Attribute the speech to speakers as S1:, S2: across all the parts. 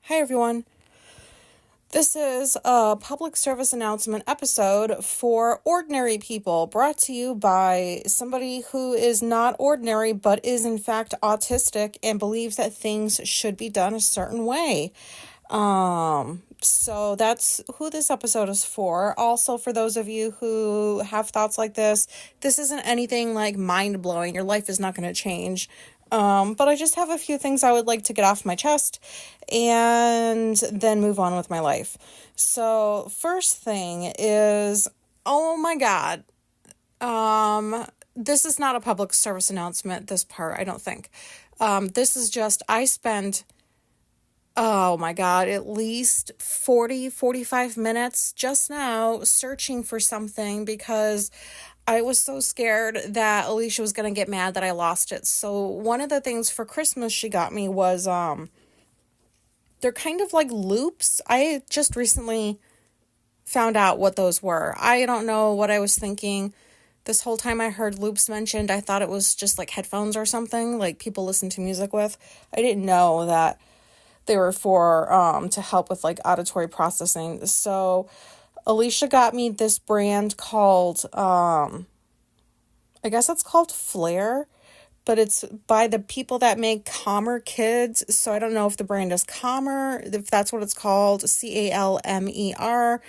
S1: Hi, everyone. This is a public service announcement episode for ordinary people, brought to you by somebody who is not ordinary but is in fact autistic and believes that things should be done a certain way. So that's who this episode is for. Also, for those of you who have thoughts like this isn't anything like mind-blowing. Your life is not going to change. But I just have a few things I would like to get off my chest and then move on with my life. So first thing is, oh my God. This is not a public service announcement, this part, I don't think. This is just, I spent, oh my God, at least 45 minutes just now searching for something because I was so scared that Alicia was going to get mad that I lost it. So one of the things for Christmas she got me was, they're kind of like loops. I just recently found out what those were. I don't know what I was thinking. This whole time I heard loops mentioned, I thought it was just like headphones or something, like people listen to music with. I didn't know that they were for, to help with like auditory processing. So Alicia got me this brand called, I guess it's called Flair, but it's by the people that make Calmer Kids. So I don't know if the brand is Calmer, if that's what it's called, Calmer,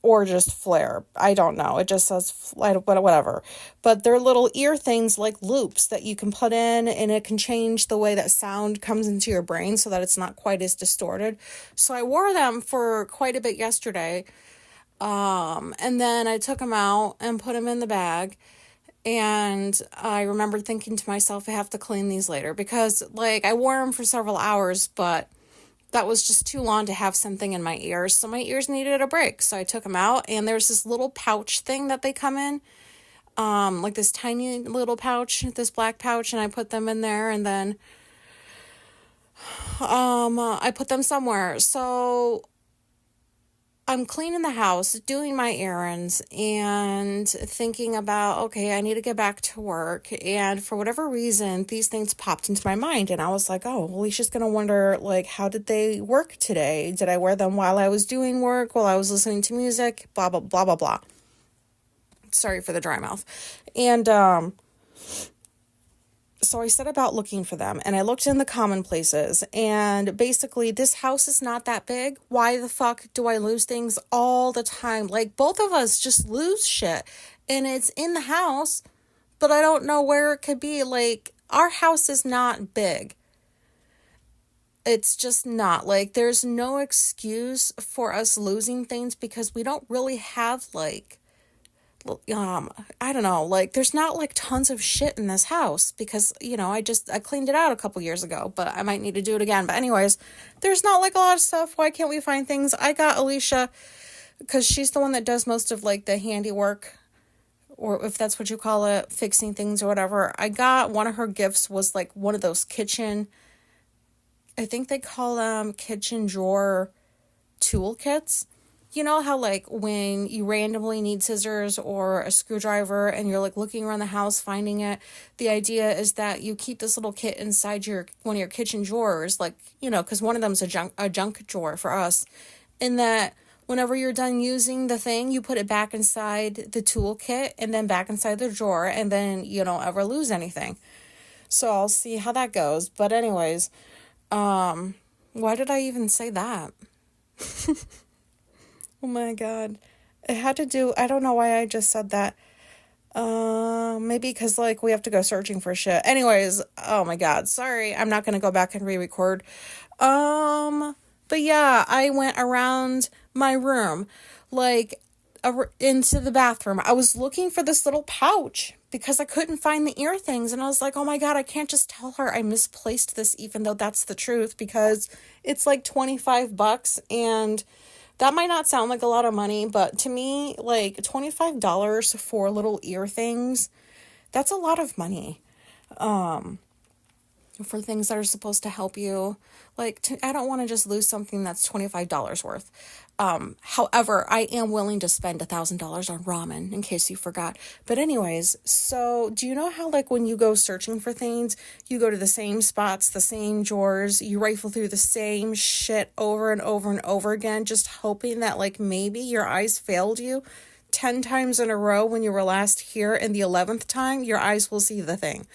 S1: or just Flair. I don't know. It just says, whatever. But they're little ear things like loops that you can put in, and it can change the way that sound comes into your brain so that it's not quite as distorted. So I wore them for quite a bit yesterday. And then I took them out and put them in the bag. And I remember thinking to myself, I have to clean these later because like I wore them for several hours, but that was just too long to have something in my ears. So my ears needed a break. So I took them out, and there's this little pouch thing that they come in, like this tiny little pouch, this black pouch, and I put them in there, and then, I put them somewhere. So I'm cleaning the house, doing my errands, and thinking about, okay, I need to get back to work. And for whatever reason, these things popped into my mind. And I was like, oh, Alicia's going to wonder, like, how did they work today? Did I wear them while I was doing work, while I was listening to music? Blah, blah, blah, blah, blah. Sorry for the dry mouth. And, so I set about looking for them, and I looked in the common places, and basically this house is not that big. Why the fuck do I lose things all the time? Like, both of us just lose shit, and it's in the house, but I don't know where it could be. Like, our house is not big. It's just not. Like, there's no excuse for us losing things because we don't really have, like, I don't know, like, there's not, like, tons of shit in this house because, you know, I cleaned it out a couple years ago, but I might need to do it again. But anyways, there's not, like, a lot of stuff. Why can't we find things? I got Alicia, because she's the one that does most of, like, the handiwork, or if that's what you call it, fixing things or whatever. I got one of her gifts was, like, one of those kitchen, I think they call them kitchen drawer toolkits. You know how, like, when you randomly need scissors or a screwdriver and you're, like, looking around the house finding it, the idea is that you keep this little kit inside one of your kitchen drawers, like, you know, because one of them's a junk drawer for us, and that whenever you're done using the thing, you put it back inside the tool kit and then back inside the drawer, and then you don't ever lose anything. So I'll see how that goes. But anyways, why did I even say that? Oh my God. It had to do, I don't know why I just said that. Maybe because, like, we have to go searching for shit. Anyways, oh my God. Sorry, I'm not going to go back and re-record. But yeah, I went around my room, like, into the bathroom. I was looking for this little pouch because I couldn't find the ear things. And I was like, oh my God, I can't just tell her I misplaced this, even though that's the truth, because it's like $25, and that might not sound like a lot of money, but to me, like, $25 for little ear things, that's a lot of money. for things that are supposed to help you. Like, I don't want to just lose something that's $25 worth. However, I am willing to spend $1,000 on ramen, in case you forgot. But anyways, so do you know how, like, when you go searching for things, you go to the same spots, the same drawers, you rifle through the same shit over and over and over again, just hoping that, like, maybe your eyes failed you 10 times in a row when you were last here, and the 11th time, your eyes will see the thing.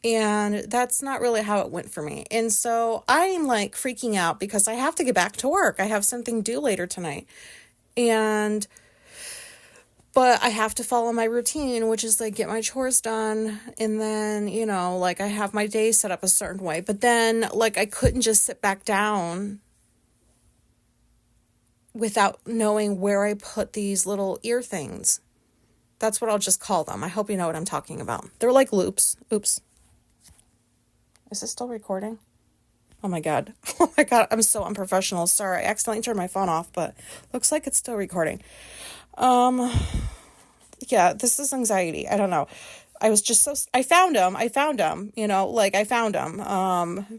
S1: And that's not really how it went for me. And so I'm like freaking out because I have to get back to work. I have something due later tonight. But I have to follow my routine, which is like get my chores done. And then, like I have my day set up a certain way. But then like I couldn't just sit back down without knowing where I put these little ear things. That's what I'll just call them. I hope you know what I'm talking about. They're like loops. Oops. Is this still recording? Oh my God. Oh my God. I'm so unprofessional. Sorry. I accidentally turned my phone off, but looks like it's still recording. Yeah, this is anxiety. I don't know. I was just I found them. I found them.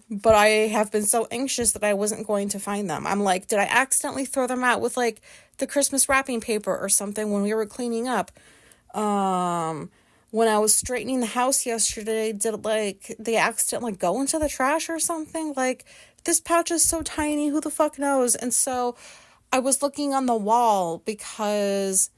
S1: But I have been so anxious that I wasn't going to find them. I'm like, did I accidentally throw them out with like the Christmas wrapping paper or something when we were cleaning up? When I was straightening the house yesterday, did like they accidentally go into the trash or something? Like, this pouch is so tiny, who the fuck knows? And so I was looking on the wall because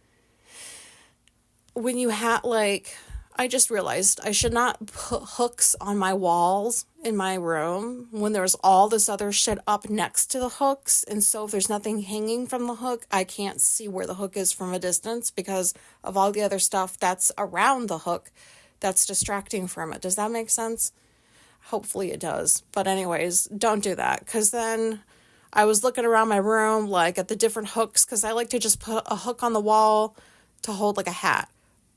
S1: when you have like, I just realized I should not put hooks on my walls in my room when there's all this other shit up next to the hooks. And so if there's nothing hanging from the hook, I can't see where the hook is from a distance because of all the other stuff that's around the hook that's distracting from it. Does that make sense? Hopefully it does. But anyways, don't do that. Because then I was looking around my room like at the different hooks because I like to just put a hook on the wall to hold like a hat.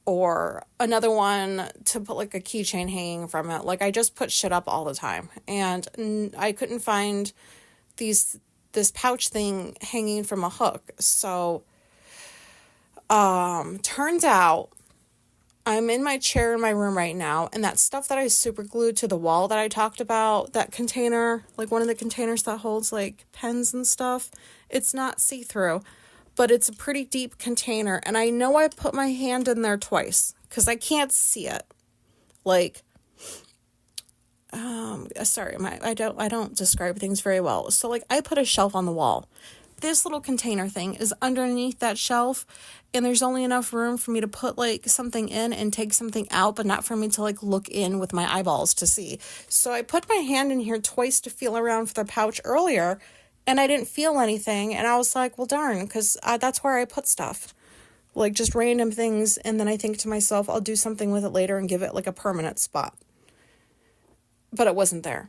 S1: Or another one to put like a keychain hanging from it. Like I just put shit up all the time. And I couldn't find this pouch thing hanging from a hook. So turns out I'm in my chair in my room right now. And that stuff that I super glued to the wall that I talked about, that container, like one of the containers that holds like pens and stuff, it's not see-through. But it's a pretty deep container, and I know I put my hand in there twice because I can't see it. Like, sorry, I don't describe things very well. So like, I put a shelf on the wall. This little container thing is underneath that shelf, and there's only enough room for me to put like something in and take something out, but not for me to like look in with my eyeballs to see. So I put my hand in here twice to feel around for the pouch earlier. And I didn't feel anything. And I was like, well, darn, because that's where I put stuff. Like just random things. And then I think to myself, I'll do something with it later and give it like a permanent spot. But it wasn't there.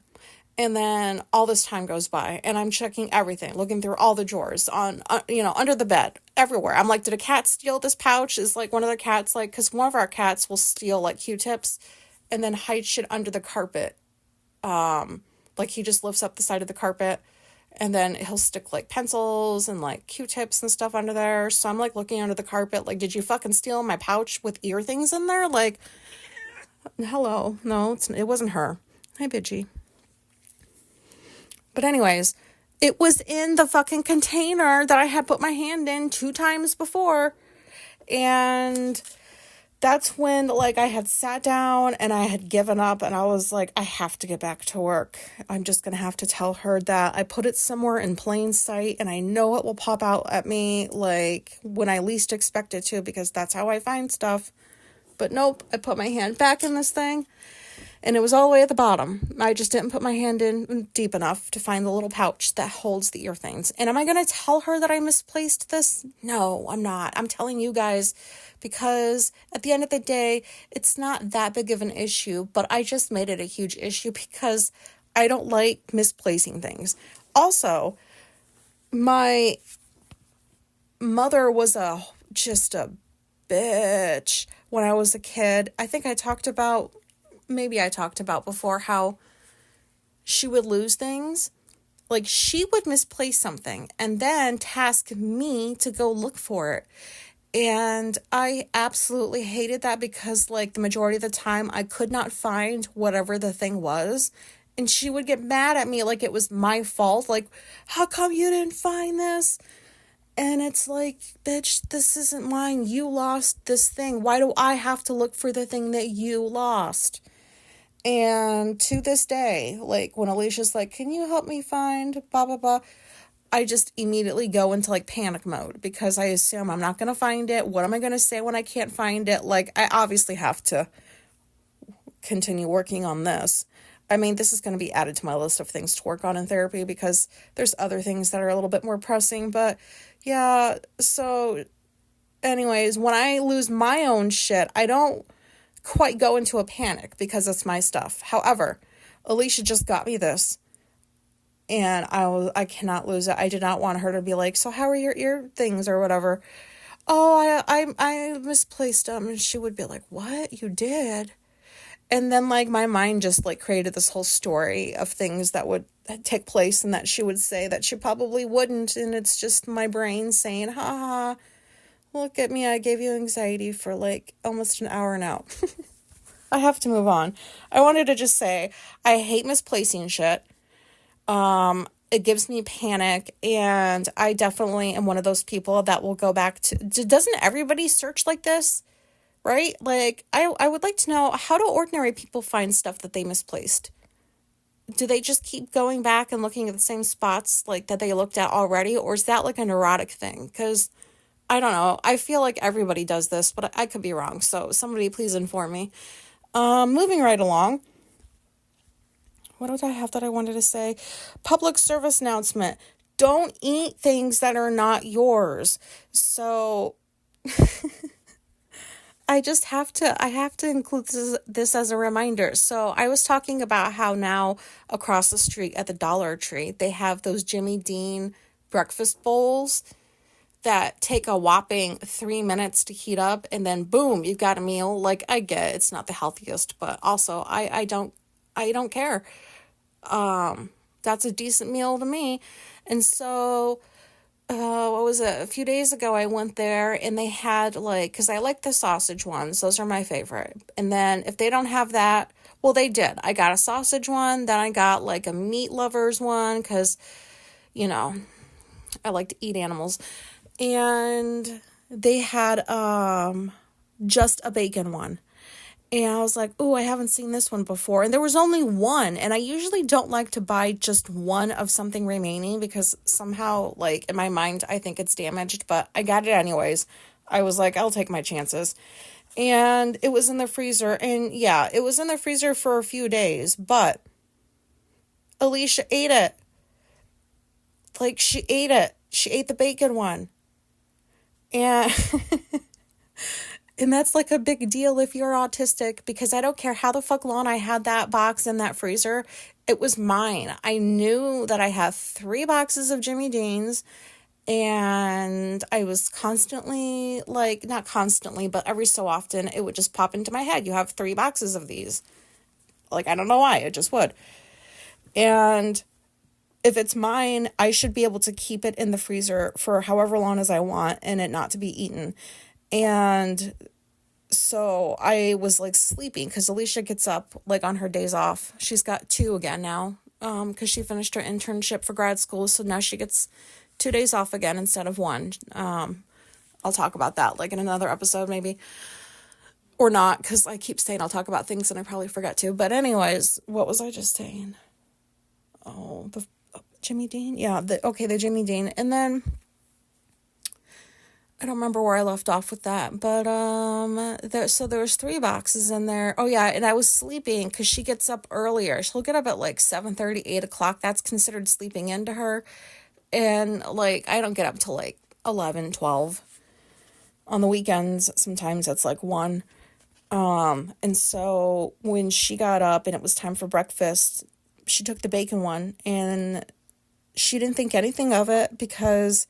S1: And then all this time goes by. And I'm checking everything. Looking through all the drawers. Under the bed. Everywhere. I'm like, did a cat steal this pouch? Is like one of the cats like... Because one of our cats will steal like Q-tips. And then hide shit under the carpet. Like he just lifts up the side of the carpet. And then he'll stick like pencils and like Q-tips and stuff under there. So I'm like looking under the carpet. Like, did you fucking steal my pouch with ear things in there? Like, hello. No, it wasn't her. Hi, Bidgie. But anyways, it was in the fucking container that I had put my hand in 2 times before. And that's when like I had sat down and I had given up and I was like, I have to get back to work. I'm just going to have to tell her that I put it somewhere in plain sight and I know it will pop out at me like when I least expect it to, because that's how I find stuff. But nope, I put my hand back in this thing and it was all the way at the bottom. I just didn't put my hand in deep enough to find the little pouch that holds the ear things. And am I going to tell her that I misplaced this? No, I'm not. I'm telling you guys because at the end of the day, it's not that big of an issue, but I just made it a huge issue because I don't like misplacing things. Also, my mother was just a bitch when I was a kid. I think I talked about before how she would lose things. Like she would misplace something and then task me to go look for it. And I absolutely hated that because like the majority of the time I could not find whatever the thing was. And she would get mad at me like it was my fault. Like, how come you didn't find this? And it's like, bitch, this isn't mine. You lost this thing. Why do I have to look for the thing that you lost? And to this day, like when Alicia's like, can you help me find blah, blah, blah? I just immediately go into like panic mode because I assume I'm not going to find it. What am I going to say when I can't find it? Like, I obviously have to continue working on this. I mean, this is going to be added to my list of things to work on in therapy because there's other things that are a little bit more pressing. But yeah, so anyways, when I lose my own shit, I don't quite go into a panic because it's my stuff. However, Alicia just got me this and I cannot lose it. I did not want her to be like, so how are your ear things or whatever? Oh, I misplaced them. And she would be like, what? You did? And then, like, my mind just, like, created this whole story of things that would take place and that she would say that she probably wouldn't. And it's just my brain saying, ha ha, look at me. I gave you anxiety for, like, almost an hour now. I have to move on. I wanted to just say, I hate misplacing shit. It gives me panic. And I definitely am one of those people that will go back to, doesn't everybody search like this? Right? Like, I would like to know, how do ordinary people find stuff that they misplaced? Do they just keep going back and looking at the same spots, like, that they looked at already? Or is that, like, a neurotic thing? Because, I don't know. I feel like everybody does this, but I could be wrong. So, somebody please inform me. Moving right along. What did I have that I wanted to say? Public service announcement. Don't eat things that are not yours. So... I have to include this as a reminder. So I was talking about how now across the street at the Dollar Tree, they have those Jimmy Dean breakfast bowls that take a whopping 3 minutes to heat up and then boom, you've got a meal. Like, I get it's not the healthiest, but also I don't care. That's a decent meal to me. And so what was it? A few days ago, I went there and they had like, because I like the sausage ones. Those are my favorite. And then if they don't have that, well, they did. I got a sausage one. Then I got like a meat lovers one because, you know, I like to eat animals. And they had just a bacon one. And I was like, oh, I haven't seen this one before. And there was only one. And I usually don't like to buy just one of something remaining because somehow, like, in my mind, I think it's damaged. But I got it anyways. I was like, I'll take my chances. And it was in the freezer. And yeah, it was in the freezer for a few days. But Alicia ate it. Like, she ate it. She ate the bacon one. And... And that's like a big deal if you're autistic because I don't care how the fuck long I had that box in that freezer. It was mine. I knew that I had 3 boxes of Jimmy Dean's and I was constantly, like, not constantly, but every so often it would just pop into my head. You have 3 boxes of these. Like, I don't know why. It just would. And if it's mine, I should be able to keep it in the freezer for however long as I want and it not to be eaten. And so I was like sleeping because Alicia gets up like on her days off. She's got 2 again now because she finished her internship for grad school. So now she gets 2 days off again instead of 1. I'll talk about that like in another episode maybe. Or not because I keep saying I'll talk about things and I probably forget to. But anyways, what was I just saying? Oh, the Jimmy Dean? Yeah, the Jimmy Dean. And then... I don't remember where I left off with that, but there was 3 boxes in there. Oh yeah, and I was sleeping because she gets up earlier. She'll get up at like 7:30, 8 o'clock. That's considered sleeping into her. And like I don't get up till like 11, 12. On the weekends, sometimes it's like 1. And so when she got up and it was time for breakfast, she took the bacon one and she didn't think anything of it because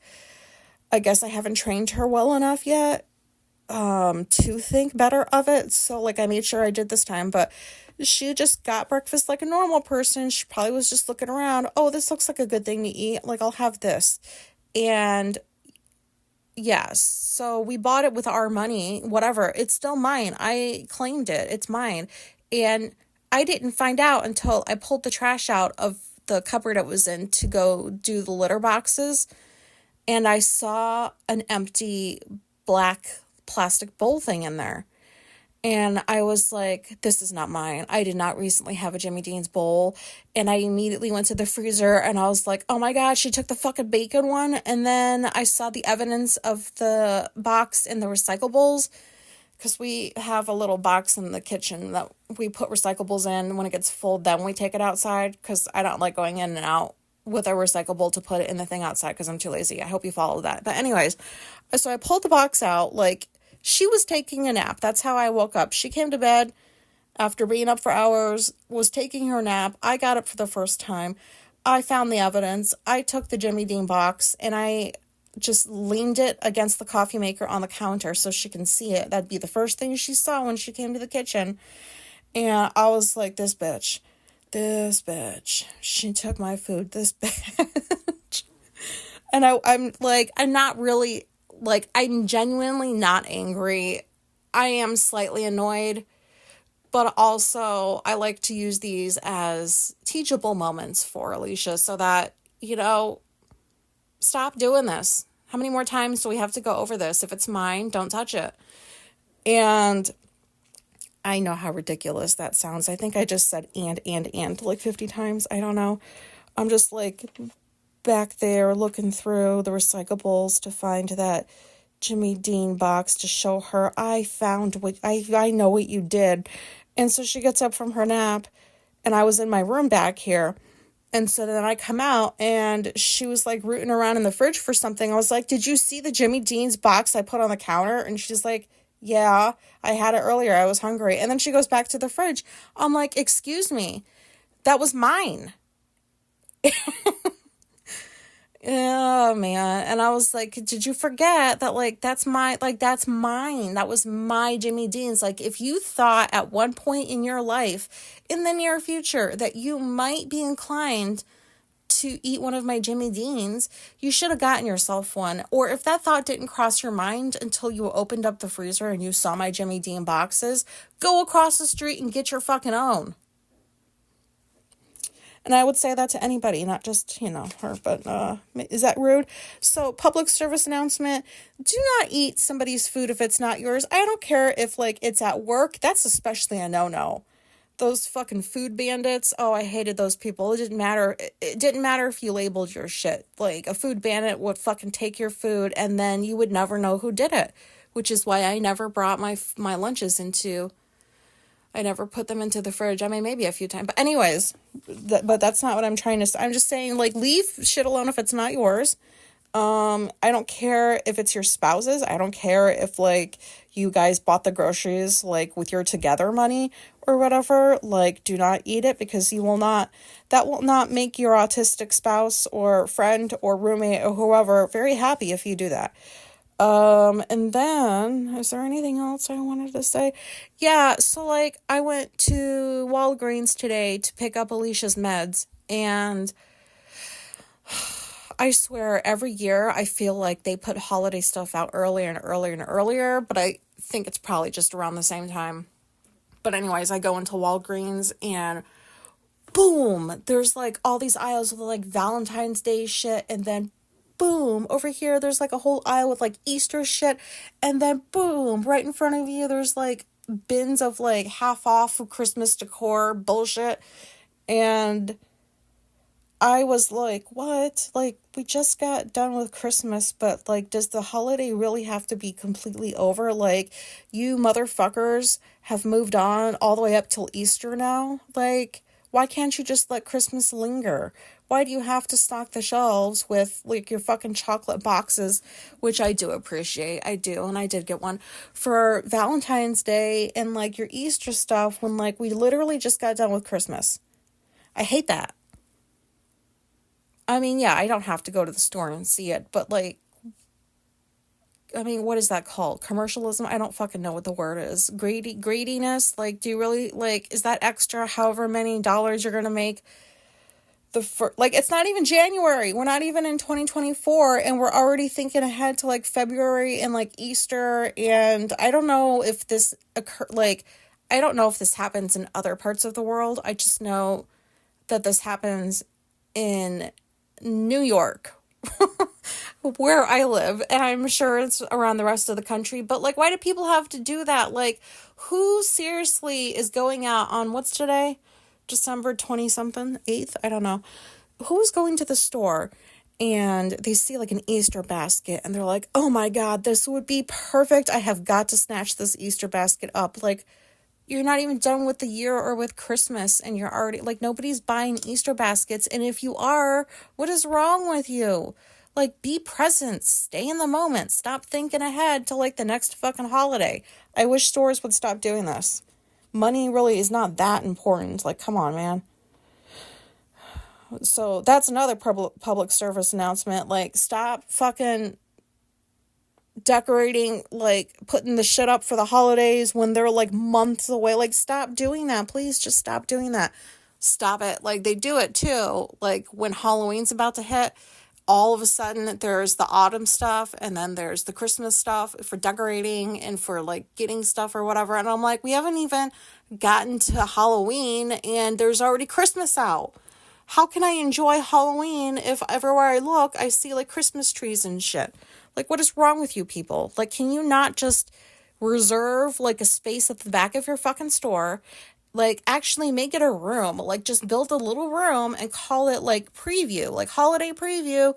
S1: I guess I haven't trained her well enough yet to think better of it. So, like, I made sure I did this time. But she just got breakfast like a normal person. She probably was just looking around. Oh, this looks like a good thing to eat. Like, I'll have this. And, yes. So, we bought it with our money. Whatever. It's still mine. I claimed it. It's mine. And I didn't find out until I pulled the trash out of the cupboard it was in to go do the litter boxes, and I saw an empty black plastic bowl thing in there. And I was like, this is not mine. I did not recently have a Jimmy Dean's bowl. And I immediately went to the freezer and I was like, oh my God, she took the fucking bacon one. And then I saw the evidence of the box in the recyclables, because we have a little box in the kitchen that we put recyclables in. When it gets full, then we take it outside, because I don't like going in and out with a recyclable to put it in the thing outside because I'm too lazy. I hope you follow that. But anyways, so I pulled the box out. Like, she was taking a nap. That's how I woke up. She came to bed after being up for hours, was taking her nap. I got up for the first time. I found the evidence. I took the Jimmy Dean box and I just leaned it against the coffee maker on the counter so she can see it. That'd be the first thing she saw when she came to the kitchen. And I was like, this bitch, she took my food, this bitch. And I'm like, I'm not really, like, I'm genuinely not angry. I am slightly annoyed, but also I like to use these as teachable moments for Alicia so that, stop doing this. How many more times do we have to go over this? If it's mine, don't touch it. And I know how ridiculous that sounds. I think I just said and like 50 times. I don't know. I'm just like back there looking through the recyclables to find that Jimmy Dean box to show her I found what I know what you did. And so she gets up from her nap and I was in my room back here. And so then I come out and she was like rooting around in the fridge for something. I was like, did you see the Jimmy Dean's box I put on the counter? And she's like, yeah, I had it earlier. I was hungry. And then she goes back to the fridge. I'm like, excuse me, that was mine. Oh man. And I was like, did you forget that, like, that's mine? That was my Jimmy Dean's. Like, if you thought at one point in your life in the near future that you might be inclined to eat one of my Jimmy Dean's, you should have gotten yourself one. Or if that thought didn't cross your mind until you opened up the freezer and you saw my Jimmy Dean boxes, go across the street and get your fucking own. And I would say that to anybody, not just, her, but is that rude? So, public service announcement, do not eat somebody's food if it's not yours. I don't care if, like, it's at work. That's especially a no-no. Those fucking food bandits, oh, I hated those people. It didn't matter. It didn't matter if you labeled your shit. Like, a food bandit would fucking take your food, and then you would never know who did it, which is why I never brought my lunches I never put them into the fridge. I mean, maybe a few times. But anyways, but that's not what I'm trying to say. I'm just saying, like, leave shit alone if it's not yours. I don't care if it's your spouse's. I don't care if, like, you guys bought the groceries, like, with your together money or whatever. Like, do not eat it, because that will not make your autistic spouse or friend or roommate or whoever very happy if you do that. And then, is there anything else I wanted to say? Yeah, so, like, I went to Walgreens today to pick up Alicia's meds, and I swear every year I feel like they put holiday stuff out earlier and earlier and earlier, but I think it's probably just around the same time. But anyways, I go into Walgreens and boom, there's like all these aisles with like Valentine's Day shit, and then boom, over here there's like a whole aisle with like Easter shit, and then boom, right in front of you there's like bins of like half off Christmas decor bullshit. And I was like, what? Like, we just got done with Christmas, but like, does the holiday really have to be completely over? Like, you motherfuckers have moved on all the way up till Easter now? Like, why can't you just let Christmas linger? Why do you have to stock the shelves with, like, your fucking chocolate boxes, which I do appreciate. I do, and I did get one for Valentine's Day, and, like, your Easter stuff when, like, we literally just got done with Christmas. I hate that. I mean, yeah, I don't have to go to the store and see it, but, like, I mean, what is that called? Commercialism? I don't fucking know what the word is. Greediness? Like, do you really, like, is that extra however many dollars you're gonna make? Like, it's not even January. We're not even in 2024, and we're already thinking ahead to, like, February and, like, Easter, and I don't know if this occur, like, I don't know if this happens in other parts of the world. I just know that this happens in New York, where I live, and I'm sure it's around the rest of the country. But like, why do people have to do that? Like, who seriously is going out on, what's today? December 20 something, 8th? I don't know. Who's going to the store and they see like an Easter basket and they're like, oh my God, this would be perfect. I have got to snatch this Easter basket up. Like, you're not even done with the year or with Christmas and you're already, like, nobody's buying Easter baskets. And if you are, what is wrong with you? Like, be present, stay in the moment, stop thinking ahead to like the next fucking holiday. I wish stores would stop doing this. Money really is not that important. Like, come on, man. So that's another public service announcement. Like, stop fucking decorating, like putting the shit up for the holidays when they're like months away. Like, stop doing that. Please just stop doing that. Stop it. Like, they do it too. Like, when Halloween's about to hit, all of a sudden there's the autumn stuff and then there's the Christmas stuff for decorating and for like getting stuff or whatever. And I'm like, we haven't even gotten to Halloween and there's already Christmas out. How can I enjoy Halloween if everywhere I look, I see like Christmas trees and shit? Like, what is wrong with you people? Like, can you not just reserve like a space at the back of your fucking store? Like, actually make it a room. Like, just build a little room and call it like preview, like holiday preview.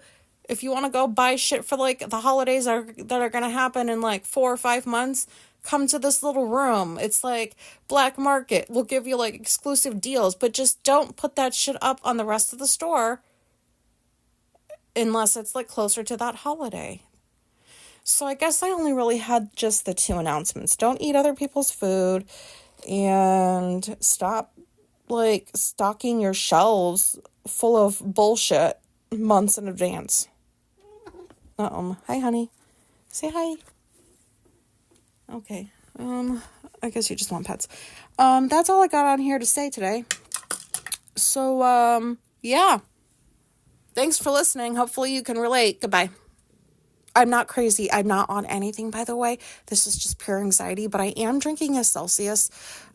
S1: If you want to go buy shit for like the holidays that are going to happen in like 4 or 5 months, come to this little room. It's like black market. We'll give you like exclusive deals, but just don't put that shit up on the rest of the store unless it's like closer to that holiday. So I guess I only really had just the 2 announcements. Don't eat other people's food and stop like stocking your shelves full of bullshit months in advance. Hi, honey. Say hi. Okay. I guess you just want pets. That's all I got on here to say today. So, yeah. Thanks for listening. Hopefully you can relate. Goodbye. I'm not crazy. I'm not on anything, by the way. This is just pure anxiety, but I am drinking a Celsius.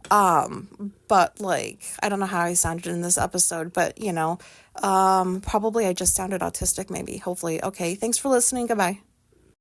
S1: But like, I don't know how I sounded in this episode, but you know, probably I just sounded autistic, maybe, hopefully. Okay. Thanks for listening. Goodbye.